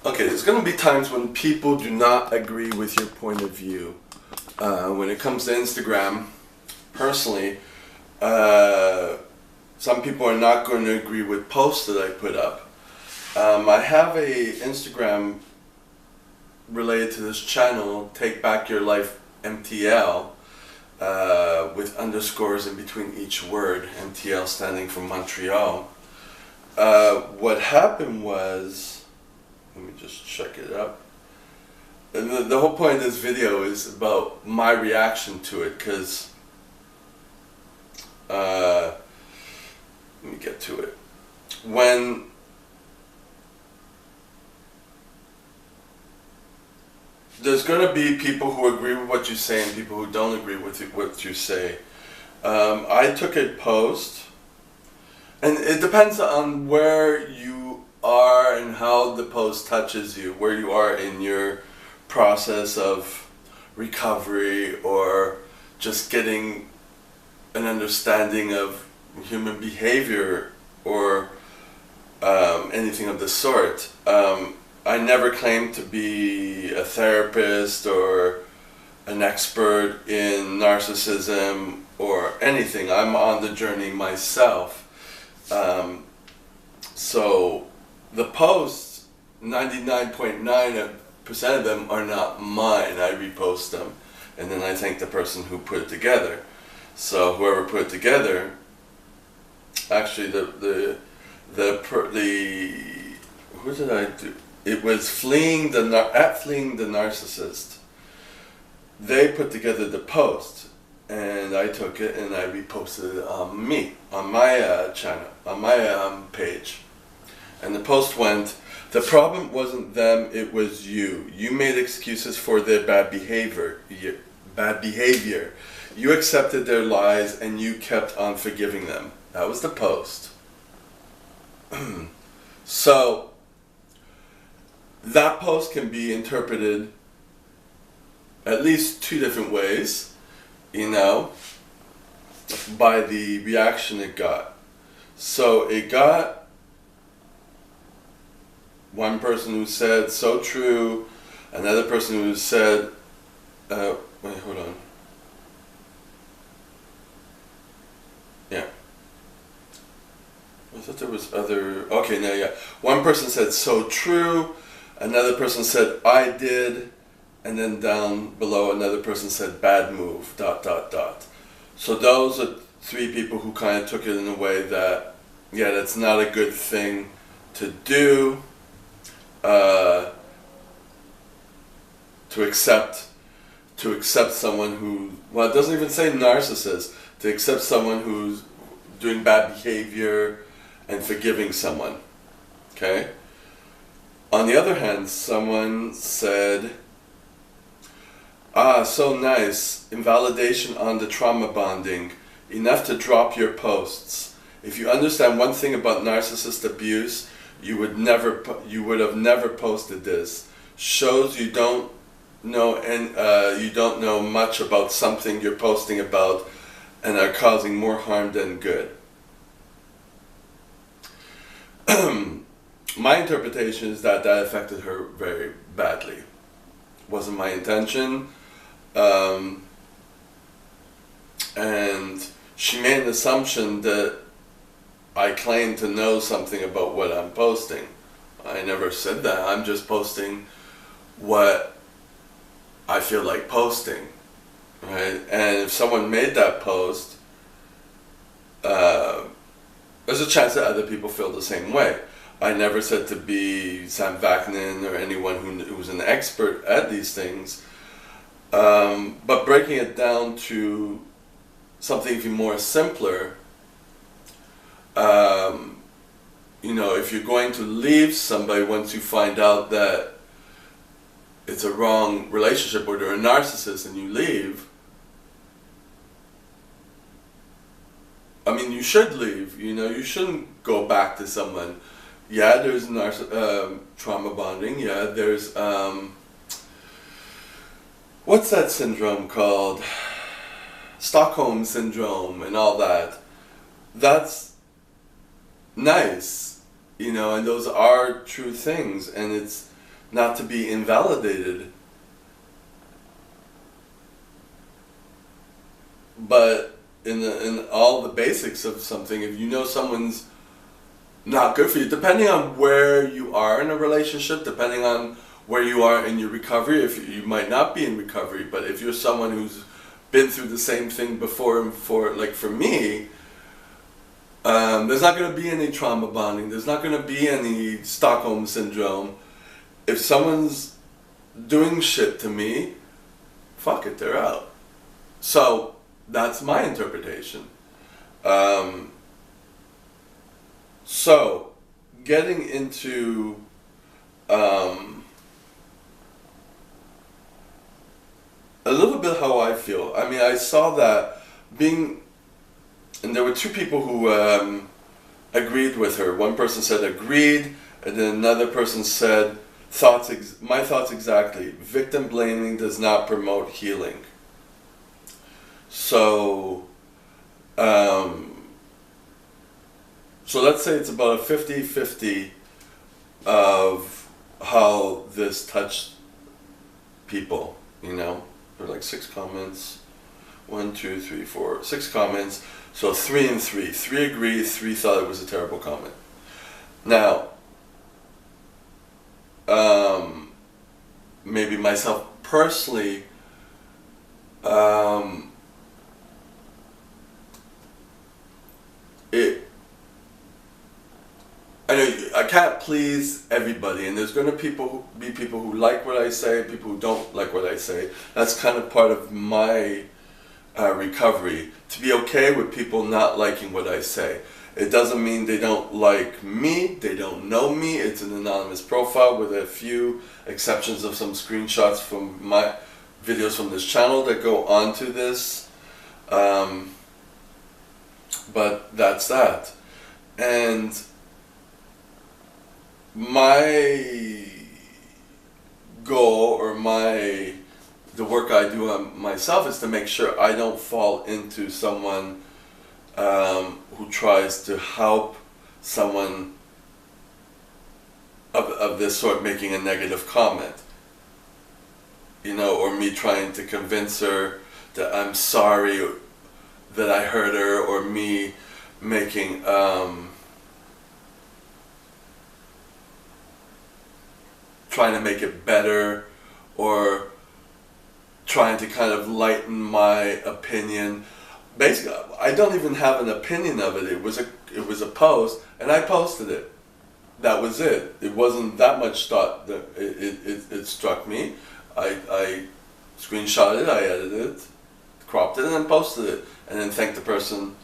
Okay, there's going to be times when people do not agree with your point of view. When it comes to Instagram, personally, some people are not going to agree with posts that I put up. I have a Instagram related to this channel, Take Back Your Life MTL, with underscores in between each word, MTL standing for Montreal. What happened was, let me just check it up. And the whole point of this video is about my reaction to it, because let me get to it. When there's going to be people who agree with what you say and people who don't agree with what you say. I took a post, and it depends on where you are and how the post touches you, where you are in your process of recovery or just getting an understanding of human behavior or anything of the sort. I never claimed to be a therapist or an expert in narcissism or anything. I'm on the journey myself. So the posts, 99.9% of them are not mine. I repost them and then I thank the person who put it together. So whoever put it together, actually who did I do? It was Fleeing the Narcissist. They put together the post, and I took it and I reposted it on my channel, on my page. And the post went, "The problem wasn't them, it was you. You made excuses for their bad behavior. You accepted their lies and you kept on forgiving them." That was the post. So that post can be interpreted at least two different ways, by the reaction it got. So it got one person who said, "So true," another person who said, wait, hold on. Yeah. I thought there was other, okay, no, yeah. One person said, "So true," another person said, "I did," and then down below another person said, "Bad move, ... So those are three people who kind of took it in a way that, yeah, that's not a good thing to do, to accept someone who, well, it doesn't even say narcissist, to accept someone who's doing bad behavior and forgiving someone, okay? On the other hand, someone said, so nice, invalidation on the trauma bonding, enough to drop your posts. If you understand one thing about narcissist abuse, you would have never posted this. Shows you don't know, and you don't know much about something you're posting about and are causing more harm than good. My interpretation is that affected her very badly. Wasn't my intention. And she made an assumption that I claim to know something about what I'm posting. I never said that. I'm just posting what I feel like posting, right? And if someone made that post, there's a chance that other people feel the same way. I never said to be Sam Vaknin or anyone who's an expert at these things, but breaking it down to something even more simpler, if you're going to leave somebody once you find out that it's a wrong relationship or they're a narcissist and you leave, I mean, you should leave, you shouldn't go back to someone. Yeah, there's trauma bonding, yeah, there's, what's that syndrome called? Stockholm Syndrome and all that. That's nice, and those are true things, and it's not to be invalidated. But in all the basics of something, if you know someone's not good for you, depending on where you are in a relationship, depending on where you are in your recovery, if you might not be in recovery, but if you're someone who's been through the same thing before, and for me, there's not going to be any trauma bonding. There's not going to be any Stockholm syndrome. If someone's doing shit to me, fuck it, they're out. So that's my interpretation. So getting into a little bit how I feel. I mean, I saw that and there were two people who agreed with her. One person said agreed, and then another person said my thoughts exactly. Victim blaming does not promote healing. So, so let's say it's about a 50-50 of how this touched people, you know? There were like 6 comments. 1, 2, 3, 4, 6 comments. So 3 and 3. 3 agreed, 3 thought it was a terrible comment. Now, maybe myself personally, I know I can't please everybody, and there's going to be people who like what I say, people who don't like what I say. That's kind of part of my recovery, to be okay with people not liking what I say. It doesn't mean they don't like me, they don't know me. It's an anonymous profile with a few exceptions of some screenshots from my videos from this channel that go onto this. But that's that. And my goal, or the work I do on myself, is to make sure I don't fall into someone who tries to help someone of this sort making a negative comment, you know, or me trying to convince her that I'm sorry that I hurt her, or me making trying to make it better, or trying to kind of lighten my opinion. Basically, I don't even have an opinion of it. It was a post, and I posted it. That was it. It wasn't that much thought that it struck me. I screenshotted it, I edited it, cropped it, and then posted it, and then thanked the person,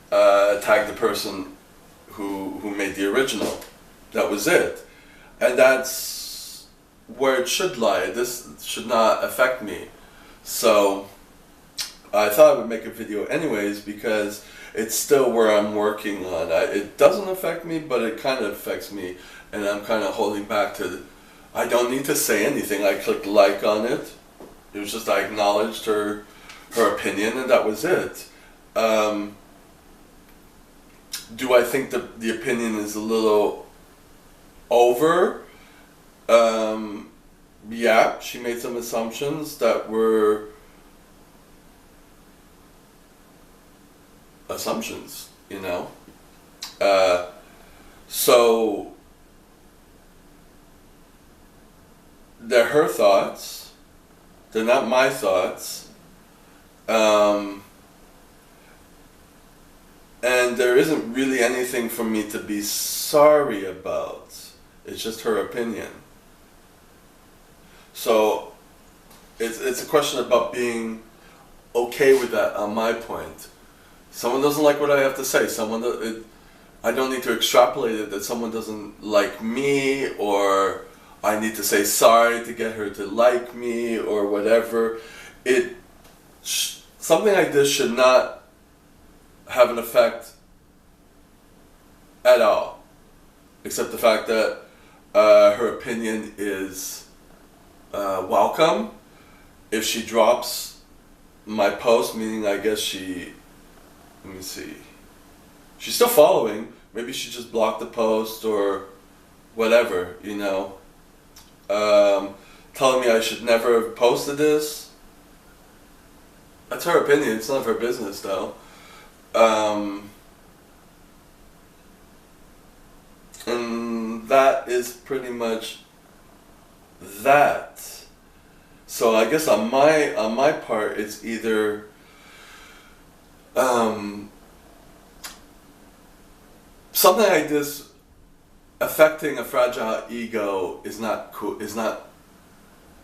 tagged the person who made the original. That was it, and that's where it should lie. This should not affect me. So I thought I would make a video anyways, because it's still where I'm working on. It doesn't affect me, but it kind of affects me, and I'm kind of holding back to, I don't need to say anything. I clicked like on it. It was just I acknowledged her opinion, and that was it. Do I think the opinion is a little over? Yeah, she made some assumptions that were assumptions, you know. So they're her thoughts, they're not my thoughts, and there isn't really anything for me to be sorry about. It's just her opinion. So it's a question about being okay with that on my point. Someone doesn't like what I have to say. I don't need to extrapolate it that someone doesn't like me, or I need to say sorry to get her to like me, or whatever. Something like this should not have an effect at all, except the fact that her opinion is welcome. If she drops my post, meaning I guess let me see, she's still following, maybe she just blocked the post or whatever, you know. telling me I should never have posted this. That's her opinion. It's none of her business, though. And that is pretty much that. So I guess on my part, it's either something like this affecting a fragile ego is not cool. Is not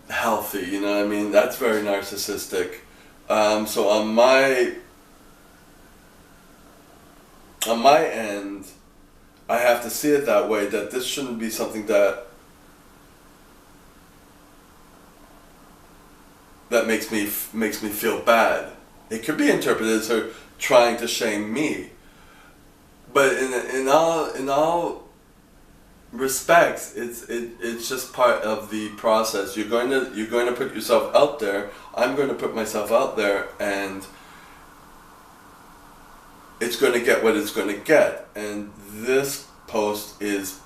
healthy. You know what I mean? That's very narcissistic. So on my end, I have to see it that way, that this shouldn't be something that makes me feel bad. It could be interpreted as her trying to shame me, but in all respects, it's just part of the process. You're going to put yourself out there. I'm going to put myself out there, and it's going to get what it's going to get. And this post is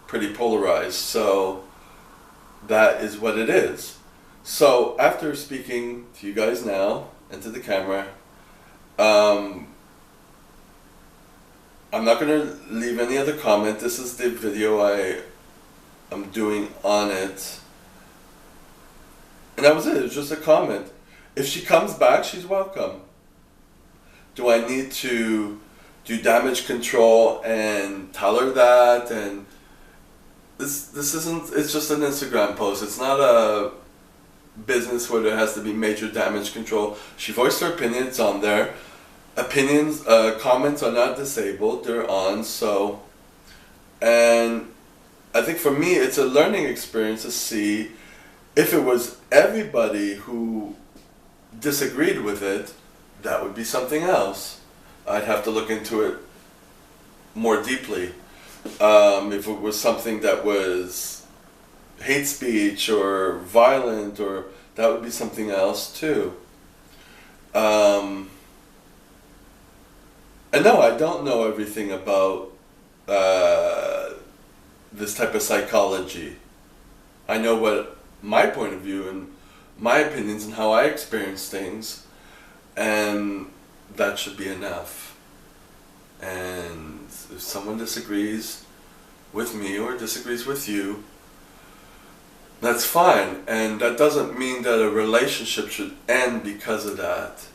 pretty polarized, so that is what it is. So after speaking to you guys now and to the camera, I'm not going to leave any other comment. This is the video I'm doing on it. And that was it. It was just a comment. If she comes back, she's welcome. Do I need to do damage control and tell her that? And this isn't, it's just an Instagram post. It's not a business where there has to be major damage control. She voiced her opinion, it's on there. Opinions, comments are not disabled, they're on. So, and I think for me it's a learning experience to see if it was everybody who disagreed with it, that would be something else. I'd have to look into it more deeply. If it was something that was hate speech or violent, or that would be something else too. And no, I don't know everything about this type of psychology. I know what my point of view and my opinions and how I experience things, and that should be enough. And if someone disagrees with me or disagrees with you, that's fine. And that doesn't mean that a relationship should end because of that.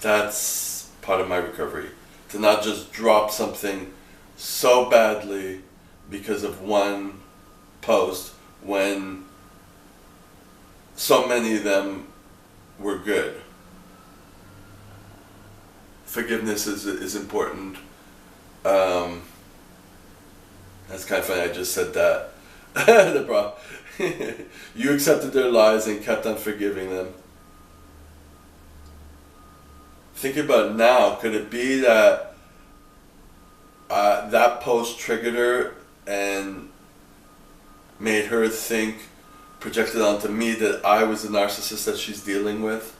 That's part of my recovery. To not just drop something so badly because of one post when so many of them were good. Forgiveness is important. That's kind of funny, I just said that. The problem. You accepted their lies and kept on forgiving them. Think about it now. Could it be that that post triggered her and made her think, projected onto me, that I was the narcissist that she's dealing with?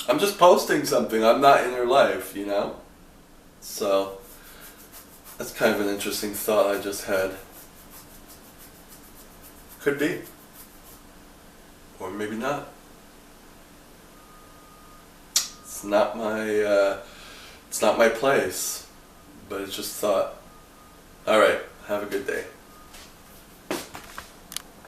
I'm just posting something. I'm not in her life, you know? So, that's kind of an interesting thought I just had. Could be. Or maybe not. It's not my place. But it's just thought. Alright, have a good day.